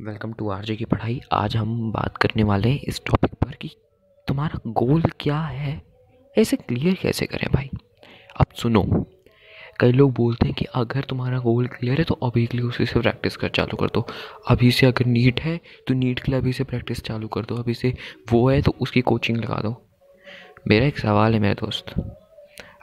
Welcome to RJ की पढ़ाई। आज हम बात करने वाले हैं इस टॉपिक पर कि तुम्हारा गोल क्या है, ऐसे क्लियर कैसे करें भाई। अब सुनो, कई लोग बोलते हैं कि अगर तुम्हारा गोल क्लियर है तो अभी के लिए उसी से प्रैक्टिस कर चालू कर दो। अभी से अगर नीट है तो नीट के लिए अभी से प्रैक्टिस चालू कर दो। अभी से वो है तो उसकी कोचिंग लगा दो। मेरा एक सवाल है मेरे दोस्त,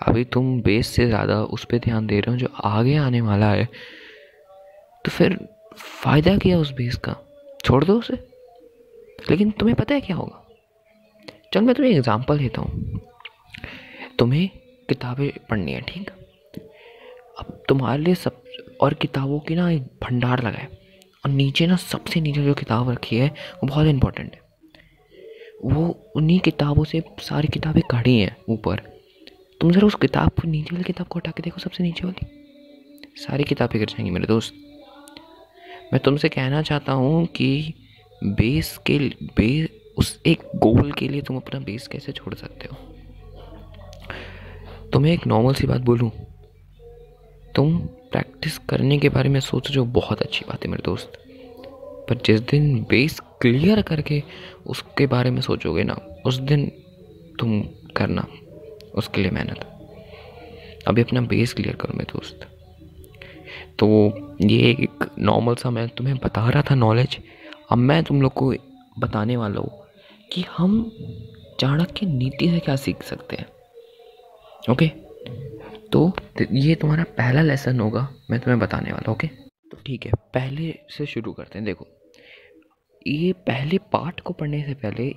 अभी तुम बेस से ज़्यादा उस पर ध्यान दे रहे हो जो आगे आने वाला है, तो फिर फ़ायदा क्या उस बेस का? छोड़ दो उसे। लेकिन तुम्हें पता है क्या होगा? चल मैं तुम्हें एग्जांपल देता हूँ। तुम्हें किताबें पढ़नी है, ठीक। अब तुम्हारे लिए सब और किताबों की ना एक भंडार लगा है, और नीचे ना सबसे नीचे जो किताब रखी है वो बहुत इंपॉर्टेंट है। वो उन्हीं किताबों से सारी किताबें खड़ी हैं ऊपर। तुम ज़रा उस किताब को, नीचे वाली किताब को हटा के देखो, सबसे नीचे वाली, सारी किताबें गिर जाएंगी मेरे दोस्त। मैं तुमसे कहना चाहता हूँ कि बेस के बेस, उस एक गोल के लिए तुम अपना बेस कैसे छोड़ सकते हो। तुम्हें एक नॉर्मल सी बात बोलूं, तुम प्रैक्टिस करने के बारे में सोच रहे हो, बहुत अच्छी बात है मेरे दोस्त। पर जिस दिन बेस क्लियर करके उसके बारे में सोचोगे ना, उस दिन तुम करना उसके लिए मेहनत। अभी अपना बेस क्लियर करो मेरे दोस्त। तो ये एक नॉर्मल सा मैं तुम्हें बता रहा था नॉलेज। अब मैं तुम लोग को बताने वाला हूँ कि हम चाणक्य नीति से क्या सीख सकते हैं। ओके, तो ये तुम्हारा पहला लेसन होगा, मैं तुम्हें बताने वाला। ओके, तो ठीक है, पहले से शुरू करते हैं। देखो, ये पहले पाठ को पढ़ने से पहले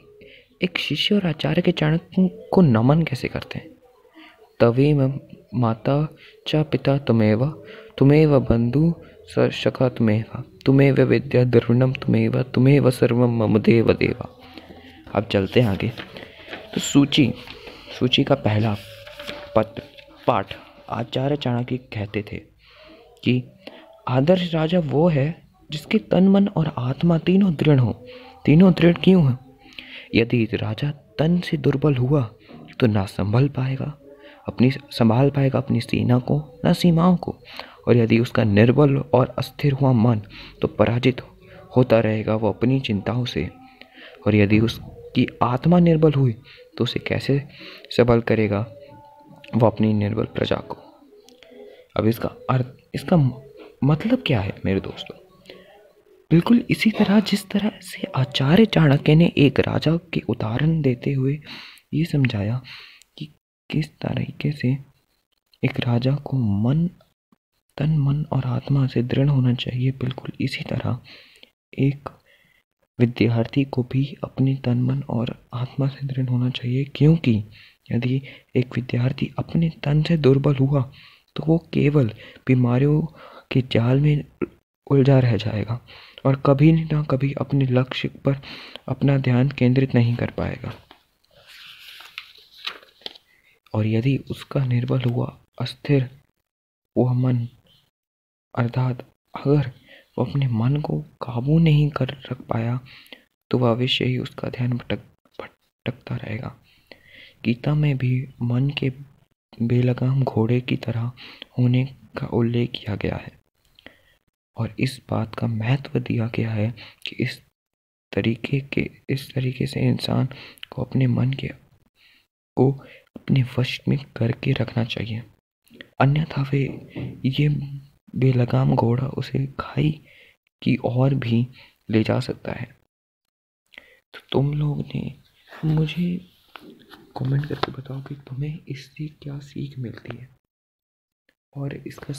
एक शिष्य और आचार्य के चाणक्य को नमन कैसे करते हैं। तवेम माता च पिता तुमेव, तुमेव बंधु सखा तुमेव, तुमेव विद्या द्रविणम तुमेव, तुमेव सर्वम मम देव देवा। अब चलते हैं आगे। तो सूची सूची का पहला पत्र पाठ आचार्य चाणक्य कहते थे कि आदर्श राजा वो है जिसके तन मन और आत्मा तीनों दृढ़ हो। तीनों दृढ़ क्यों हैं? यदि राजा तन से दुर्बल हुआ तो ना संभल पाएगा अपनी सेना को, ना सीमाओं को। और यदि उसका निर्बल और अस्थिर हुआ मन तो पराजित होता रहेगा वो अपनी चिंताओं से। और यदि उसकी आत्मा निर्बल हुई तो उसे कैसे सबल करेगा वो अपनी निर्बल प्रजा को। अब इसका मतलब क्या है मेरे दोस्तों? बिल्कुल इसी तरह जिस तरह से आचार्य चाणक्य ने एक राजा के उदाहरण देते हुए ये समझाया कि किस तरीके से एक राजा को तन मन और आत्मा से दृढ़ होना चाहिए, बिल्कुल इसी तरह एक विद्यार्थी को भी अपने तन मन और आत्मा से दृढ़ होना चाहिए। क्योंकि यदि एक विद्यार्थी अपने तन से दुर्बल हुआ तो वो केवल बीमारियों के जाल में उलझा रह जाएगा और कभी ना कभी अपने लक्ष्य पर अपना ध्यान केंद्रित नहीं कर पाएगा। और यदि उसका निर्बल हुआ, अस्थिर हुआ मन, अर्थात अगर वो अपने मन को काबू नहीं कर रख पाया तो वह अवश्य ही उसका ध्यान भटकता रहेगा। गीता में भी मन के बेलगाम घोड़े की तरह होने का उल्लेख किया गया है और इस बात का महत्व दिया गया है कि इस तरीके से इंसान को अपने मन को अपने वश में करके रखना चाहिए, अन्यथा वे ये बेलगाम घोड़ा उसे खाई की ओर भी ले जा सकता है। तो तुम लोग ने मुझे कमेंट करके बताओ कि तुम्हें इससे क्या सीख मिलती है और इसका